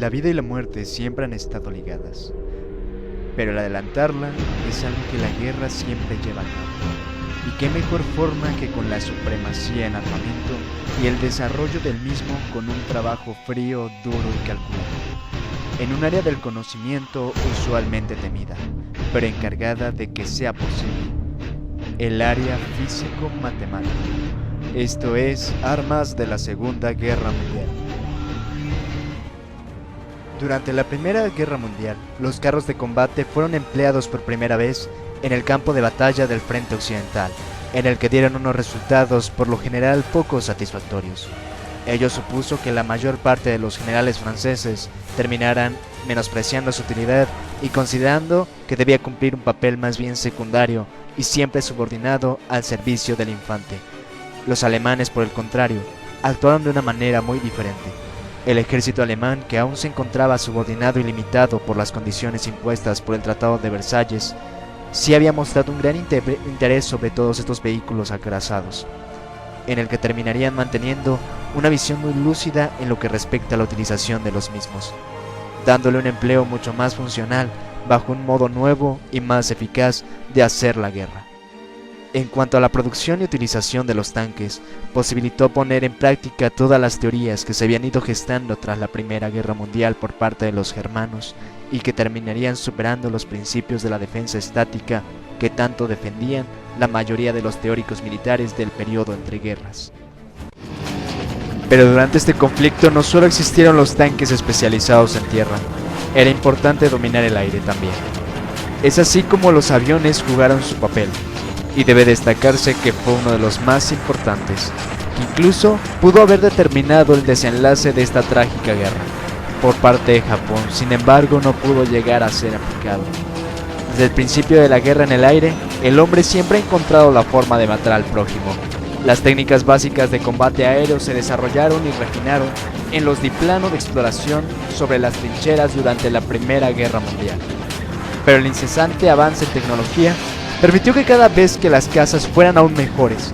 La vida y la muerte siempre han estado ligadas, pero el adelantarla es algo que la guerra siempre lleva a cabo. Y qué mejor forma que con la supremacía en armamento y el desarrollo del mismo con un trabajo frío, duro y calculado, en un área del conocimiento usualmente temida, pero encargada de que sea posible, el área físico-matemática. Esto es Armas de la Segunda Guerra Mundial. Durante la Primera Guerra Mundial, los carros de combate fueron empleados por primera vez en el campo de batalla del Frente Occidental, en el que dieron unos resultados por lo general poco satisfactorios. Ello supuso que la mayor parte de los generales franceses terminaran menospreciando su utilidad y considerando que debía cumplir un papel más bien secundario y siempre subordinado al servicio del infante. Los alemanes, por el contrario, actuaron de una manera muy diferente. El ejército alemán, que aún se encontraba subordinado y limitado por las condiciones impuestas por el Tratado de Versalles, sí había mostrado un gran interés sobre todos estos vehículos acorazados, en el que terminarían manteniendo una visión muy lúcida en lo que respecta a la utilización de los mismos, dándole un empleo mucho más funcional bajo un modo nuevo y más eficaz de hacer la guerra. En cuanto a la producción y utilización de los tanques, posibilitó poner en práctica todas las teorías que se habían ido gestando tras la Primera Guerra Mundial por parte de los germanos y que terminarían superando los principios de la defensa estática que tanto defendían la mayoría de los teóricos militares del periodo entre guerras. Pero durante este conflicto no solo existieron los tanques especializados en tierra, era importante dominar el aire también. Es así como los aviones jugaron su papel. Y debe destacarse que fue uno de los más importantes, que incluso pudo haber determinado el desenlace de esta trágica guerra. Por parte de Japón, sin embargo, no pudo llegar a ser aplicado. Desde el principio de la guerra en el aire, el hombre siempre ha encontrado la forma de matar al prójimo. Las técnicas básicas de combate aéreo se desarrollaron y refinaron en los diplanos de exploración sobre las trincheras durante la Primera Guerra Mundial. Pero el incesante avance en tecnología permitió que cada vez que las cazas fueran aún mejores,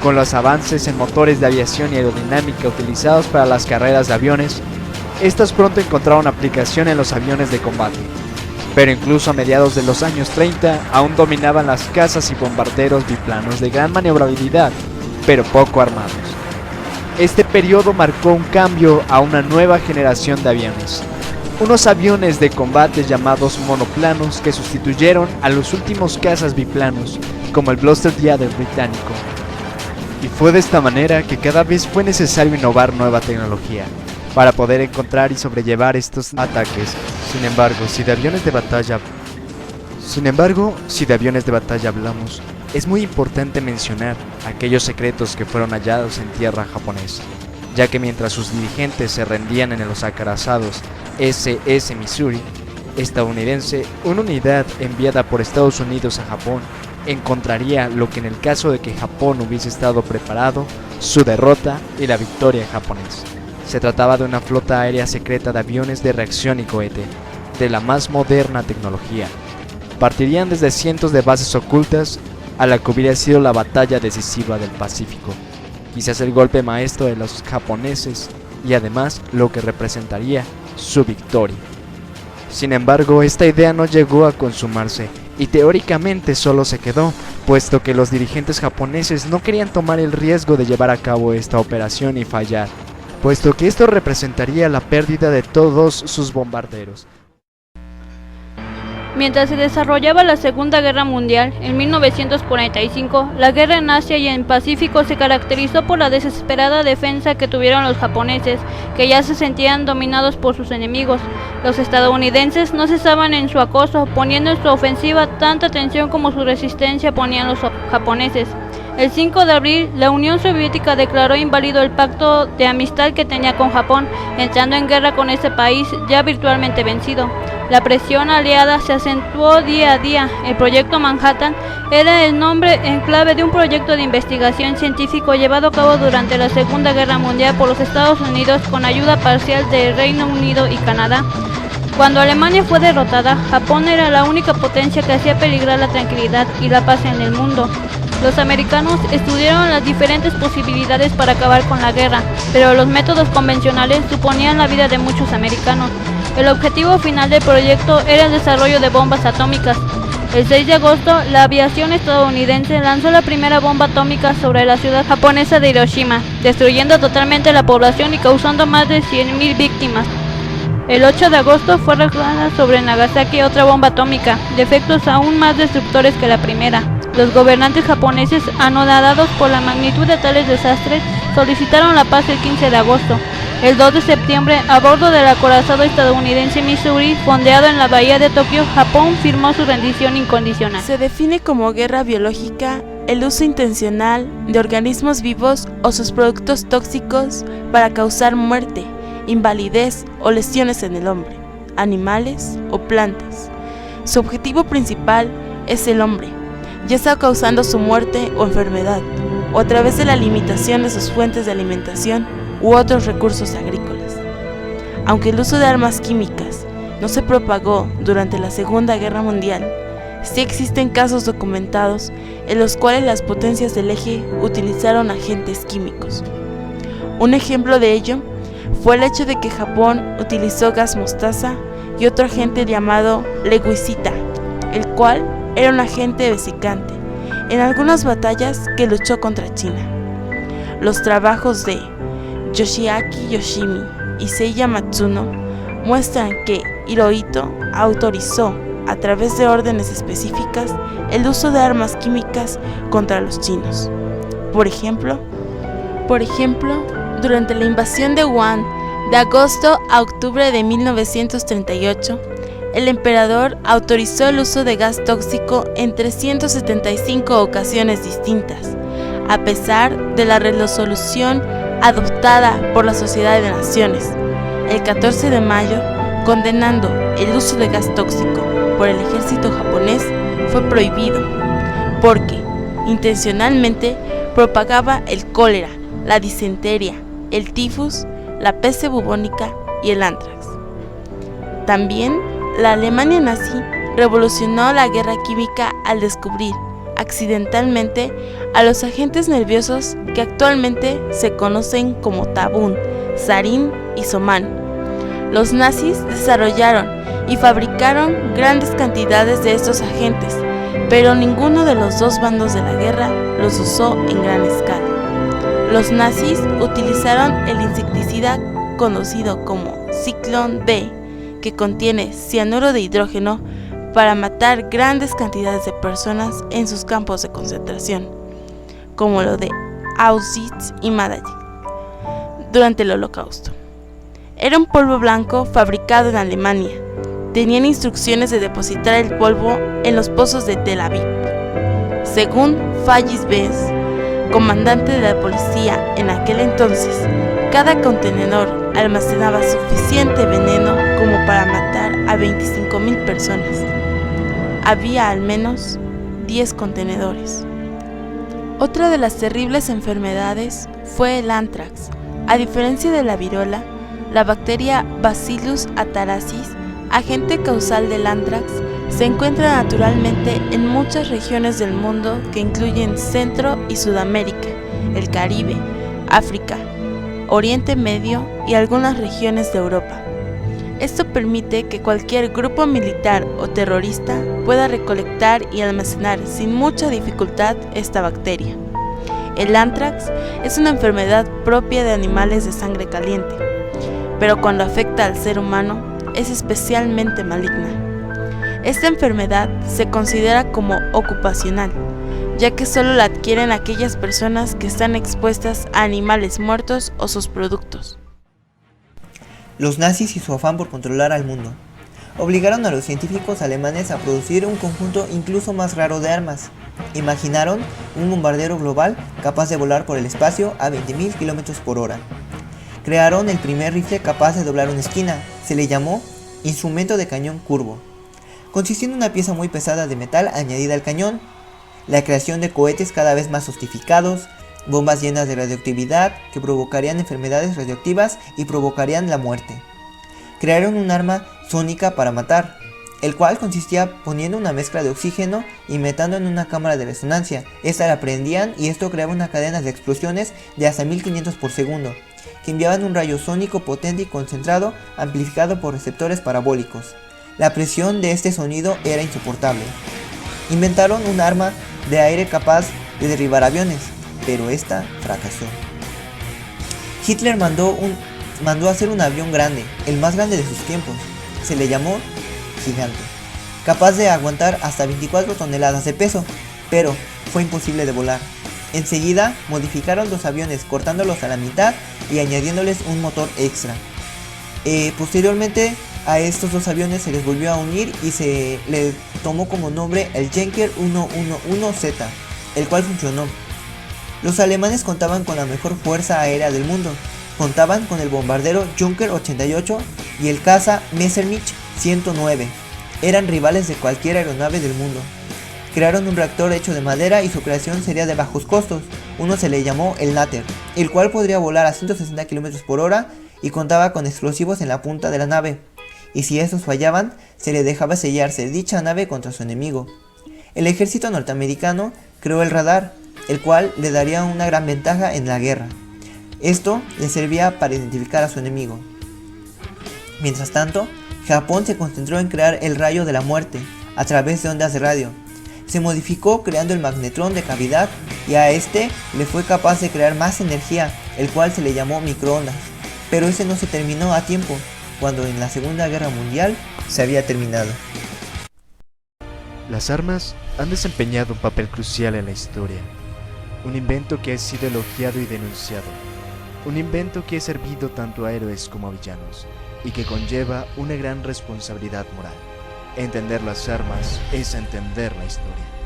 con los avances en motores de aviación y aerodinámica utilizados para las carreras de aviones, estas pronto encontraron aplicación en los aviones de combate. Pero incluso a mediados de los años 30 aún dominaban las cazas y bombarderos biplanos de gran maniobrabilidad, pero poco armados. Este periodo marcó un cambio a una nueva generación de aviones. Unos aviones de combate llamados monoplanos que sustituyeron a los últimos cazas biplanos, como el Bloster Glider británico. Y fue de esta manera que cada vez fue necesario innovar nueva tecnología para poder encontrar y sobrellevar estos ataques. Sin embargo, si de aviones de batalla hablamos, es muy importante mencionar aquellos secretos que fueron hallados en tierra japonesa, ya que mientras sus dirigentes se rendían en los acorazados SS Missouri estadounidense, una unidad enviada por Estados Unidos a Japón encontraría lo que en el caso de que Japón hubiese estado preparado, su derrota y la victoria japonesa. Se trataba de una flota aérea secreta de aviones de reacción y cohete, de la más moderna tecnología. Partirían desde cientos de bases ocultas a la que hubiera sido la batalla decisiva del Pacífico, quizás el golpe maestro de los japoneses y además lo que representaría su victoria. Sin embargo, esta idea no llegó a consumarse y teóricamente solo se quedó, puesto que los dirigentes japoneses no querían tomar el riesgo de llevar a cabo esta operación y fallar, puesto que esto representaría la pérdida de todos sus bombarderos. Mientras se desarrollaba la Segunda Guerra Mundial, en 1945, la guerra en Asia y en Pacífico se caracterizó por la desesperada defensa que tuvieron los japoneses, que ya se sentían dominados por sus enemigos. Los estadounidenses no cesaban en su acoso, poniendo en su ofensiva tanta atención como su resistencia ponían los japoneses. El 5 de abril, la Unión Soviética declaró inválido el pacto de amistad que tenía con Japón, entrando en guerra con ese país ya virtualmente vencido. La presión aliada se acentuó día a día. El Proyecto Manhattan era el nombre en clave de un proyecto de investigación científico llevado a cabo durante la Segunda Guerra Mundial por los Estados Unidos con ayuda parcial de Reino Unido y Canadá. Cuando Alemania fue derrotada, Japón era la única potencia que hacía peligrar la tranquilidad y la paz en el mundo. Los americanos estudiaron las diferentes posibilidades para acabar con la guerra, pero los métodos convencionales suponían la vida de muchos americanos. El objetivo final del proyecto era el desarrollo de bombas atómicas. El 6 de agosto, la aviación estadounidense lanzó la primera bomba atómica sobre la ciudad japonesa de Hiroshima, destruyendo totalmente la población y causando más de 100.000 víctimas. El 8 de agosto fue arrojada sobre Nagasaki otra bomba atómica, de efectos aún más destructores que la primera. Los gobernantes japoneses, anonadados por la magnitud de tales desastres, solicitaron la paz el 15 de agosto. El 2 de septiembre, a bordo del acorazado estadounidense Missouri, fondeado en la bahía de Tokio, Japón firmó su rendición incondicional. Se define como guerra biológica el uso intencional de organismos vivos o sus productos tóxicos para causar muerte, invalidez o lesiones en el hombre, animales o plantas. Su objetivo principal es el hombre, ya sea causando su muerte o enfermedad, o a través de la limitación de sus fuentes de alimentación u otros recursos agrícolas. Aunque el uso de armas químicas no se propagó durante la Segunda Guerra Mundial, sí existen casos documentados en los cuales las potencias del eje utilizaron agentes químicos. Un ejemplo de ello fue el hecho de que Japón utilizó gas mostaza y otro agente llamado leucicita, el cual era un agente vesicante, en algunas batallas que luchó contra China. Los trabajos de Yoshiaki Yoshimi y Seiya Matsuno muestran que Hirohito autorizó, a través de órdenes específicas, el uso de armas químicas contra los chinos. Por ejemplo, durante la invasión de Wuhan de agosto a octubre de 1938, el emperador autorizó el uso de gas tóxico en 375 ocasiones distintas, a pesar de la resolución adoptada por la Sociedad de Naciones, el 14 de mayo, condenando el uso de gas tóxico por el ejército japonés, fue prohibido, porque intencionalmente propagaba el cólera, la disentería, el tifus, la peste bubónica y el antrax. También, la Alemania nazi revolucionó la guerra química al descubrir, accidentalmente, a los agentes nerviosos que actualmente se conocen como tabún, sarín y somán. Los nazis desarrollaron y fabricaron grandes cantidades de estos agentes, pero ninguno de los dos bandos de la guerra los usó en gran escala. Los nazis utilizaron el insecticida conocido como Zyklon B, que contiene cianuro de hidrógeno, para matar grandes cantidades de personas en sus campos de concentración, como lo de Auschwitz y Madrid, durante el Holocausto. Era un polvo blanco fabricado en Alemania. Tenían instrucciones de depositar el polvo en los pozos de Tel Aviv. Según Fallis Benz, comandante de la policía en aquel entonces, cada contenedor almacenaba suficiente veneno como para matar a 25,000 personas. Había al menos 10 contenedores. Otra de las terribles enfermedades fue el anthrax. A diferencia de la viruela, la bacteria Bacillus atharasis, agente causal del anthrax, se encuentra naturalmente en muchas regiones del mundo que incluyen Centro y Sudamérica, el Caribe, África, Oriente Medio y algunas regiones de Europa. Esto permite que cualquier grupo militar o terrorista pueda recolectar y almacenar sin mucha dificultad esta bacteria. El anthrax es una enfermedad propia de animales de sangre caliente, pero cuando afecta al ser humano es especialmente maligna. Esta enfermedad se considera como ocupacional, ya que solo la adquieren aquellas personas que están expuestas a animales muertos o sus productos. Los nazis y su afán por controlar al mundo obligaron a los científicos alemanes a producir un conjunto incluso más raro de armas. Imaginaron un bombardero global capaz de volar por el espacio a 20.000 km por hora. Crearon el primer rifle capaz de doblar una esquina. Se le llamó instrumento de cañón curvo. Consistía en una pieza muy pesada de metal añadida al cañón. La creación de cohetes cada vez más sofisticados, bombas llenas de radioactividad que provocarían enfermedades radioactivas y provocarían la muerte. Crearon un arma sónica para matar. el cual consistía poniendo una mezcla de oxígeno y metando en una cámara de resonancia. Esta la prendían y esto creaba una cadena de explosiones de hasta 1500 por segundo, que enviaban un rayo sónico potente y concentrado, amplificado por receptores parabólicos. La presión de este sonido era insoportable. Inventaron un arma de aire capaz de derribar aviones, pero esta fracasó. Hitler mandó a hacer un avión grande, el más grande de sus tiempos. Se le llamó Gigante, capaz de aguantar hasta 24 toneladas de peso, pero fue imposible de volar. Enseguida modificaron los aviones cortándolos a la mitad y añadiéndoles un motor extra. Posteriormente a estos dos aviones se les volvió a unir y se le tomó como nombre el Junker 111Z, el cual funcionó. Los alemanes contaban con la mejor fuerza aérea del mundo. Contaban con el bombardero Junker 88 y el caza Messerschmitt 109. Eran rivales de cualquier aeronave del mundo. Crearon un reactor hecho de madera y su creación sería de bajos costos. Uno se le llamó el Natter, el cual podría volar a 160 km por hora y contaba con explosivos en la punta de la nave. Y si estos fallaban, se le dejaba sellarse dicha nave contra su enemigo. El ejército norteamericano creó el radar, el cual le daría una gran ventaja en la guerra. Esto le servía para identificar a su enemigo. Mientras tanto, Japón se concentró en crear el rayo de la muerte a través de ondas de radio. Se modificó creando el magnetrón de cavidad y a este le fue capaz de crear más energía, el cual se le llamó microondas. Pero ese no se terminó a tiempo, cuando en la Segunda Guerra Mundial se había terminado. Las armas han desempeñado un papel crucial en la historia. Un invento que ha sido elogiado y denunciado. Un invento que ha servido tanto a héroes como a villanos y que conlleva una gran responsabilidad moral. Entender las armas es entender la historia.